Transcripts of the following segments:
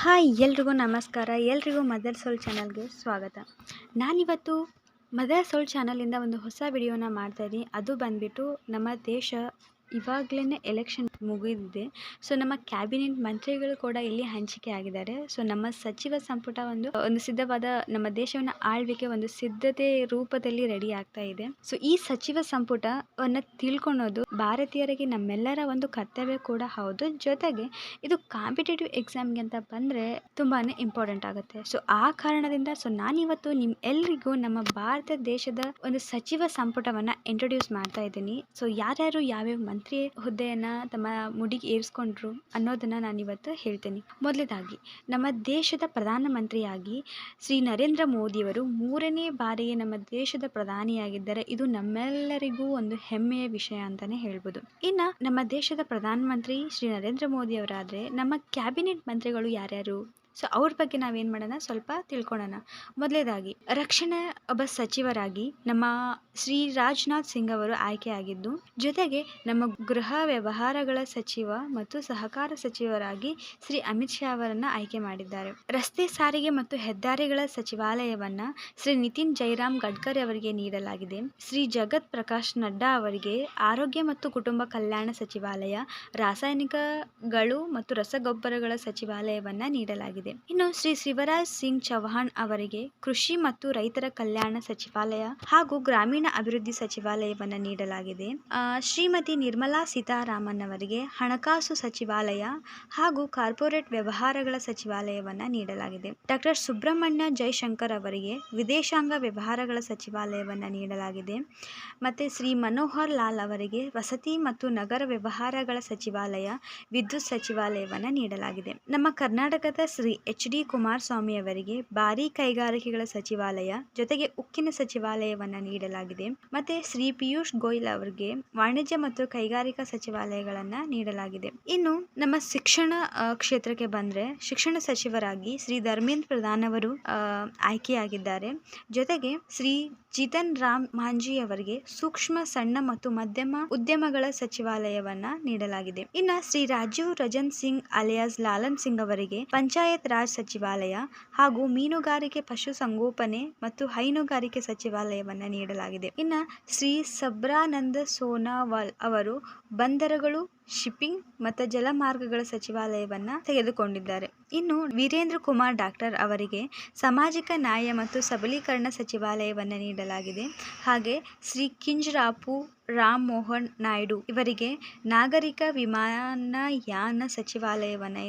Hi ಎಲ್ರಿಗೂ ನಮಸ್ಕಾರ. ಎಲ್ರಿಗೂ ಮದರ್ ಸೋಲ್ ಚಾನಲ್ಗೆ ಸ್ವಾಗತ. ನಾನಿವತ್ತು ಮದರ್ ಸೋಲ್ ಚಾನಲಿಂದ ಒಂದು ಹೊಸ ವಿಡಿಯೋನ ಮಾಡ್ತಾಯಿದ್ದೀನಿ. ಅದು ಬಂದ್ಬಿಟ್ಟು ನಮ್ಮ ದೇಶ ಇವಾಗಲೇ ಎಲೆಕ್ಷನ್ ಮುಗಿದಿದೆ. ಸೊ ನಮ್ಮ ಕ್ಯಾಬಿನೆಟ್ ಮಂತ್ರಿಗಳು ಕೂಡ ಇಲ್ಲಿ ಹಂಚಿಕೆ ಆಗಿದ್ದಾರೆ. ಸೊ ನಮ್ಮ ಸಚಿವ ಸಂಪುಟ ಒಂದು ಸಿದ್ಧವಾದ ನಮ್ಮ ದೇಶವನ್ನು ಆಳ್ವಿಕೆ ಒಂದು ಸಿದ್ಧತೆ ರೂಪದಲ್ಲಿ ರೆಡಿ ಆಗ್ತಾ ಇದೆ. ಸೊ ಈ ಸಚಿವ ಸಂಪುಟವನ್ನು ತಿಳ್ಕೊಳ್ಳೋದು ಭಾರತೀಯರಿಗೆ ನಮ್ಮೆಲ್ಲರ ಒಂದು ಕರ್ತವ್ಯ ಕೂಡ ಹೌದು. ಜೊತೆಗೆ ಇದು ಕಾಂಪಿಟೇಟಿವ್ ಎಕ್ಸಾಮ್ಗೆ ಅಂತ ಬಂದರೆ ತುಂಬಾ ಇಂಪಾರ್ಟೆಂಟ್ ಆಗುತ್ತೆ. ಸೊ ಆ ಕಾರಣದಿಂದ ನಾನಿವತ್ತು ಎಲ್ರಿಗೂ ನಮ್ಮ ಭಾರತ ದೇಶದ ಒಂದು ಸಚಿವ ಸಂಪುಟವನ್ನು ಇಂಟ್ರೊಡ್ಯೂಸ್ ಮಾಡ್ತಾ ಇದ್ದೀನಿ. ಸೊ ಯಾರ್ಯಾರು ಯಾವ್ಯಾವ ಮಂತ್ರಿ ಹುದ್ದೆಯನ್ನು ತಮ್ಮ ಮುಡಿಗೆ ಏರಿಸ್ಕೊಂಡ್ರು ಅನ್ನೋದನ್ನು ನಾನಿವತ್ತು ಹೇಳ್ತೀನಿ. ಮೊದಲನೇದಾಗಿ ನಮ್ಮ ದೇಶದ ಪ್ರಧಾನಮಂತ್ರಿಯಾಗಿ ಶ್ರೀ ನರೇಂದ್ರ ಮೋದಿಯವರು 3ನೇ ಬಾರಿಗೆ ನಮ್ಮ ದೇಶದ ಪ್ರಧಾನಿಯಾಗಿದ್ದಾರೆ. ಇದು ನಮ್ಮೆಲ್ಲರಿಗೂ ಒಂದು ಹೆಮ್ಮೆಯ ವಿಷಯ ಅಂತಲೇ ಹೇಳ್ಬೋದು. ಇನ್ನು ನಮ್ಮ ದೇಶದ ಪ್ರಧಾನಮಂತ್ರಿ ಶ್ರೀ ನರೇಂದ್ರ ಮೋದಿ ಅವರಾದರೆ ನಮ್ಮ ಕ್ಯಾಬಿನೆಟ್ ಮಂತ್ರಿಗಳು ಯಾರ್ಯಾರು, ಸೊ ಅವ್ರ ಬಗ್ಗೆ ನಾವೇನು ಮಾಡೋಣ ಸ್ವಲ್ಪ ತಿಳ್ಕೊಳ್ಳೋಣ. ಮೊದಲನೇದಾಗಿ ರಕ್ಷಣಾ ಒಬ್ಬ ಸಚಿವರಾಗಿ ನಮ್ಮ ಶ್ರೀ ರಾಜನಾಥ್ ಸಿಂಗ್ ಅವರು ಆಯ್ಕೆಯಾಗಿದ್ದು, ಜೊತೆಗೆ ನಮ್ಮ ಗೃಹ ವ್ಯವಹಾರಗಳ ಸಚಿವ ಮತ್ತು ಸಹಕಾರ ಸಚಿವರಾಗಿ ಶ್ರೀ ಅಮಿತ್ ಶಾ ಅವರನ್ನು ಆಯ್ಕೆ ಮಾಡಿದ್ದಾರೆ. ರಸ್ತೆ ಸಾರಿಗೆ ಮತ್ತು ಹೆದ್ದಾರಿಗಳ ಸಚಿವಾಲಯವನ್ನು ಶ್ರೀ ನಿತಿನ್ ಜೈರಾಮ್ ಗಡ್ಕರಿ ಅವರಿಗೆ ನೀಡಲಾಗಿದೆ. ಶ್ರೀ ಜಗತ್ ಪ್ರಕಾಶ್ ನಡ್ಡಾ ಅವರಿಗೆ ಆರೋಗ್ಯ ಮತ್ತು ಕುಟುಂಬ ಕಲ್ಯಾಣ ಸಚಿವಾಲಯ, ರಾಸಾಯನಿಕಗಳು ಮತ್ತು ರಸಗೊಬ್ಬರಗಳ ಸಚಿವಾಲಯವನ್ನು ನೀಡಲಾಗಿದೆ. ಇನ್ನು ಶ್ರೀ ಶಿವರಾಜ್ ಸಿಂಗ್ ಚೌಹಾಣ್ ಅವರಿಗೆ ಕೃಷಿ ಮತ್ತು ರೈತರ ಕಲ್ಯಾಣ ಸಚಿವಾಲಯ ಹಾಗೂ ಗ್ರಾಮೀಣ ಅಭಿವೃದ್ಧಿ ಸಚಿವಾಲಯವನ್ನು ನೀಡಲಾಗಿದೆ. ಶ್ರೀಮತಿ ನಿರ್ಮಲಾ ಸೀತಾರಾಮನ್ ಅವರಿಗೆ ಹಣಕಾಸು ಸಚಿವಾಲಯ ಹಾಗೂ ಕಾರ್ಪೊರೇಟ್ ವ್ಯವಹಾರಗಳ ಸಚಿವಾಲಯವನ್ನು ನೀಡಲಾಗಿದೆ. ಡಾಕ್ಟರ್ ಸುಬ್ರಹ್ಮಣ್ಯ ಜೈಶಂಕರ್ ಅವರಿಗೆ ವಿದೇಶಾಂಗ ವ್ಯವಹಾರಗಳ ಸಚಿವಾಲಯವನ್ನು ನೀಡಲಾಗಿದೆ. ಮತ್ತು ಶ್ರೀ ಮನೋಹರ್ ಲಾಲ್ ಅವರಿಗೆ ವಸತಿ ಮತ್ತು ನಗರ ವ್ಯವಹಾರಗಳ ಸಚಿವಾಲಯ, ವಿದ್ಯುತ್ ಸಚಿವಾಲಯವನ್ನು ನೀಡಲಾಗಿದೆ. ನಮ್ಮ ಕರ್ನಾಟಕದ ಶ್ರೀ ಎಚ್.ಡಿ. ಕುಮಾರಸ್ವಾಮಿ ಅವರಿಗೆ ಭಾರೀ ಕೈಗಾರಿಕೆಗಳ ಸಚಿವಾಲಯ ಜೊತೆಗೆ ಉಕ್ಕಿನ ಸಚಿವಾಲಯವನ್ನು ನೀಡಲಾಗಿದೆ. ಮತ್ತೆ ಶ್ರೀ ಪಿಯೂಷ್ ಗೋಯಲ್ ಅವರಿಗೆ ವಾಣಿಜ್ಯ ಮತ್ತು ಕೈಗಾರಿಕಾ ಸಚಿವಾಲಯಗಳನ್ನು ನೀಡಲಾಗಿದೆ. ಇನ್ನು ನಮ್ಮ ಶಿಕ್ಷಣ ಕ್ಷೇತ್ರಕ್ಕೆ ಬಂದರೆ ಶಿಕ್ಷಣ ಸಚಿವರಾಗಿ ಶ್ರೀ ಧರ್ಮೇಂದ್ರ ಪ್ರಧಾನ್ ಅವರು ಆಯ್ಕೆಯಾಗಿದ್ದಾರೆ. ಜೊತೆಗೆ ಶ್ರೀ ಜಿತನ್ ರಾಮ್ ಮಾಂಜಿ ಅವರಿಗೆ ಸೂಕ್ಷ್ಮ, ಸಣ್ಣ ಮತ್ತು ಮಧ್ಯಮ ಉದ್ಯಮಗಳ ಸಚಿವಾಲಯವನ್ನ ನೀಡಲಾಗಿದೆ. ಇನ್ನು ಶ್ರೀ ರಾಜೀವ್ ರಂಜನ್ ಸಿಂಗ್ ಅಲಿಯಾಸ್ ಲಾಲನ್ ಸಿಂಗ್ ಅವರಿಗೆ ಪಂಚಾಯತ್ ರಾಜ್ ಸಚಿವಾಲಯ ಹಾಗೂ ಮೀನುಗಾರಿಕೆ, ಪಶು ಸಂಗೋಪನೆ ಮತ್ತು ಹೈನುಗಾರಿಕೆ ಸಚಿವಾಲಯವನ್ನ ನೀಡಲಾಗಿದೆ. ಇನ್ನು ಶ್ರೀ ಸಬ್ರಾನಂದ ಸೋನಾವಾಲ್ ಅವರು ಬಂದರುಗಳು, ಶಿಪ್ಪಿಂಗ್ ಮತ್ತು ಜಲಮಾರ್ಗಗಳ ಸಚಿವಾಲಯವನ್ನ ತೆಗೆದುಕೊಂಡಿದ್ದಾರೆ. ಇನ್ನು ವೀರೇಂದ್ರ ಕುಮಾರ್ ಡಾಕ್ಟರ್ ಅವರಿಗೆ ಸಾಮಾಜಿಕ ನ್ಯಾಯ ಮತ್ತು ಸಬಲೀಕರಣ ಸಚಿವಾಲಯವನ್ನು ನೀಡಲಾಗಿದೆ. ಹಾಗೆ ಶ್ರೀ ಕಿಂಜರಾಪು ರಾಮ್ ಮೋಹನ್ ನಾಯ್ಡು ಇವರಿಗೆ ನಾಗರಿಕ ವಿಮಾನಯಾನ ಸಚಿವಾಲಯವನ್ನು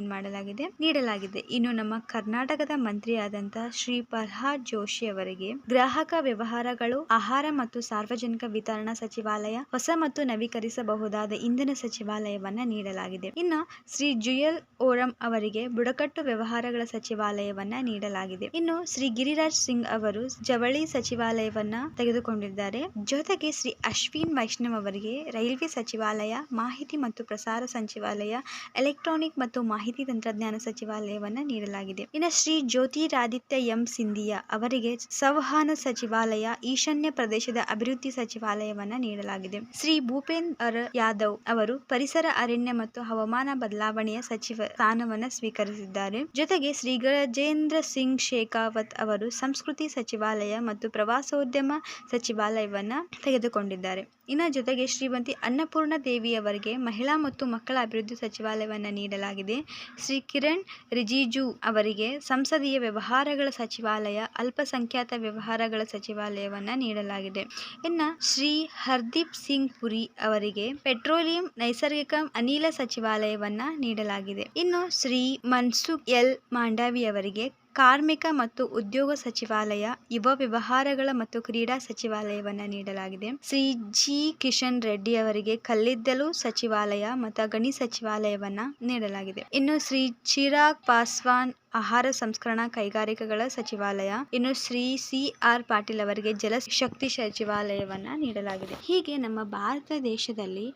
ನೀಡಲಾಗಿದೆ. ಇನ್ನು ನಮ್ಮ ಕರ್ನಾಟಕದ ಮಂತ್ರಿಯಾದಂತಹ ಶ್ರೀ ಪ್ರಹ್ಲಾದ್ ಜೋಶಿ ಅವರಿಗೆ ಗ್ರಾಹಕ ವ್ಯವಹಾರಗಳು, ಆಹಾರ ಮತ್ತು ಸಾರ್ವಜನಿಕ ವಿತರಣಾ ಸಚಿವಾಲಯ, ಹೊಸ ಮತ್ತು ನವೀಕರಿಸಬಹುದಾದ ಇಂಧನ ಸಚಿವಾಲಯವನ್ನ ನೀಡಲಾಗಿದೆ. ಇನ್ನು ಶ್ರೀ ಜುಯಲ್ ಓರಂ ಅವರಿಗೆ ಬುಡಕಟ್ಟು ವ್ಯವಹಾರಗಳ ಸಚಿವಾಲಯವನ್ನ ನೀಡಲಾಗಿದೆ. ಇನ್ನು ಶ್ರೀ ಗಿರಿರಾಜ್ ಸಿಂಗ್ ಅವರು ಜವಳಿ ಸಚಿವಾಲಯವನ್ನ ತೆಗೆದುಕೊಂಡಿದ್ದಾರೆ. ಜೊತೆಗೆ ಶ್ರೀ ಅಶ್ವಿನ್ ವೈಷ್ಣವ್ ಅವರಿಗೆ ರೈಲ್ವೆ ಸಚಿವಾಲಯ, ಮಾಹಿತಿ ಮತ್ತು ಪ್ರಸಾರ ಸಚಿವಾಲಯ, ಎಲೆಕ್ಟ್ರಾನಿಕ್ ಮತ್ತು ಮಾಹಿತಿ ತಂತ್ರಜ್ಞಾನ ಸಚಿವಾಲಯವನ್ನ ನೀಡಲಾಗಿದೆ. ಇನ್ನು ಶ್ರೀ ಜ್ಯೋತಿರಾದಿತ್ಯ ಎಂ ಸಿಂಧಿಯಾ ಅವರಿಗೆ ಸಂವಹನ ಸಚಿವಾಲಯ, ಈಶಾನ್ಯ ಪ್ರದೇಶದ ಅಭಿವೃದ್ಧಿ ಸಚಿವಾಲಯವನ್ನ ನೀಡಲಾಗಿದೆ. ಶ್ರೀ ಭೂಪೇಂದ್ರ ಯಾದವ್ ಅವರು ಪರಿಸರ, ಅರಣ್ಯ ಮತ್ತು ಹವಾಮಾನ ಬದಲಾವಣೆಯ ಸಚಿವ ಸ್ಥಾನವನ್ನು ಸ್ವೀಕರಿಸಿದ್ದಾರೆ. ಜೊತೆಗೆ ಶ್ರೀ ಗಜೇಂದ್ರ ಸಿಂಗ್ ಶೇಖಾವತ್ ಅವರು ಸಂಸ್ಕೃತಿ ಸಚಿವಾಲಯ ಮತ್ತು ಪ್ರವಾಸೋದ್ಯಮ ಸಚಿವಾಲಯವನ್ನ ತೆಗೆದುಕೊಂಡಿದ್ದಾರೆ. ಇನ್ನು ಜೊತೆಗೆ ಶ್ರೀಮತಿ ಅನ್ನಪೂರ್ಣ ದೇವಿ ಅವರಿಗೆ ಮಹಿಳಾ ಮತ್ತು ಮಕ್ಕಳ ಅಭಿವೃದ್ಧಿ ಸಚಿವಾಲಯವನ್ನು ನೀಡಲಾಗಿದೆ. ಶ್ರೀ ಕಿರಣ್ ರಿಜಿಜು ಅವರಿಗೆ ಸಂಸದೀಯ ವ್ಯವಹಾರಗಳ ಸಚಿವಾಲಯ, ಅಲ್ಪಸಂಖ್ಯಾತ ವ್ಯವಹಾರಗಳ ಸಚಿವಾಲಯವನ್ನು ನೀಡಲಾಗಿದೆ. ಇನ್ನು ಶ್ರೀ ಹರ್ದೀಪ್ ಸಿಂಗ್ ಪುರಿ ಅವರಿಗೆ ಪೆಟ್ರೋಲಿಯಂ, ನೈಸರ್ಗಿಕ ಅನಿಲ ಸಚಿವಾಲಯವನ್ನ ನೀಡಲಾಗಿದೆ. ಇನ್ನು ಶ್ರೀ ಮನ್ಸುಖ್ ಎಲ್ ಮಾಂಡವಿ ಅವರಿಗೆ ಕಾರ್ಮಿಕ ಮತ್ತು ಉದ್ಯೋಗ ಸಚಿವಾಲಯ, ಯುವ ವ್ಯವಹಾರಗಳ ಮತ್ತು ಕ್ರೀಡಾ ಸಚಿವಾಲಯವನ್ನ ನೀಡಲಾಗಿದೆ. ಶ್ರೀ ಜಿ ಕಿಶನ್ ರೆಡ್ಡಿ ಅವರಿಗೆ ಕಲ್ಲಿದ್ದಲು ಸಚಿವಾಲಯ ಮತ್ತು ಗಣಿ ಸಚಿವಾಲಯವನ್ನ ನೀಡಲಾಗಿದೆ. ಇನ್ನು ಶ್ರೀ ಚಿರಾಗ್ ಪಾಸ್ವಾನ್ ಆಹಾರ ಸಂಸ್ಕರಣಾ ಕೈಗಾರಿಕೆಗಳ ಸಚಿವಾಲಯ, ಇನ್ನು ಶ್ರೀ ಸಿ ಆರ್ ಪಾಟೀಲ್ ಅವರಿಗೆ ಜಲಶಕ್ತಿ ಸಚಿವಾಲಯವನ್ನ ನೀಡಲಾಗಿದೆ. ಹೀಗೆ ನಮ್ಮ ಭಾರತ ದೇಶದಲ್ಲಿ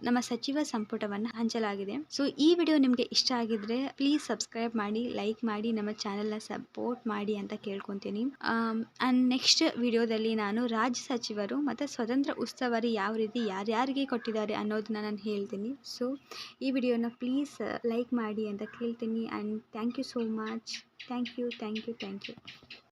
ನಮ್ಮ ಸಚಿವ ಸಂಪುಟವನ್ನು ಹಂಚಲಾಗಿದೆ. ಸೊ ಈ ವಿಡಿಯೋ ನಿಮಗೆ ಇಷ್ಟ ಆಗಿದ್ರೆ ಪ್ಲೀಸ್ ಸಬ್ಸ್ಕ್ರೈಬ್ ಮಾಡಿ, ಲೈಕ್ ಮಾಡಿ, ನಮ್ಮ ಚಾನೆಲ್ ನೀವೆಲ್ಲ ಸಪೋರ್ಟ್ ಮಾಡಿ ಅಂತ ಕೇಳ್ಕೊತೀನಿ. ಆ್ಯಂಡ್ ನೆಕ್ಸ್ಟ್ ವಿಡಿಯೋದಲ್ಲಿ ನಾನು ರಾಜ್ಯ ಸಚಿವರು ಮತ್ತು ಸ್ವತಂತ್ರ ಉಸ್ತುವಾರಿ ಯಾವ ರೀತಿ ಯಾರ್ಯಾರಿಗೆ ಕೊಟ್ಟಿದ್ದಾರೆ ಅನ್ನೋದನ್ನ ನಾನು ಹೇಳ್ತೀನಿ. ಸೊ ಈ ವಿಡಿಯೋನ ಪ್ಲೀಸ್ ಲೈಕ್ ಮಾಡಿ ಅಂತ ಕೇಳ್ತೀನಿ. And thank you so much. Thank you.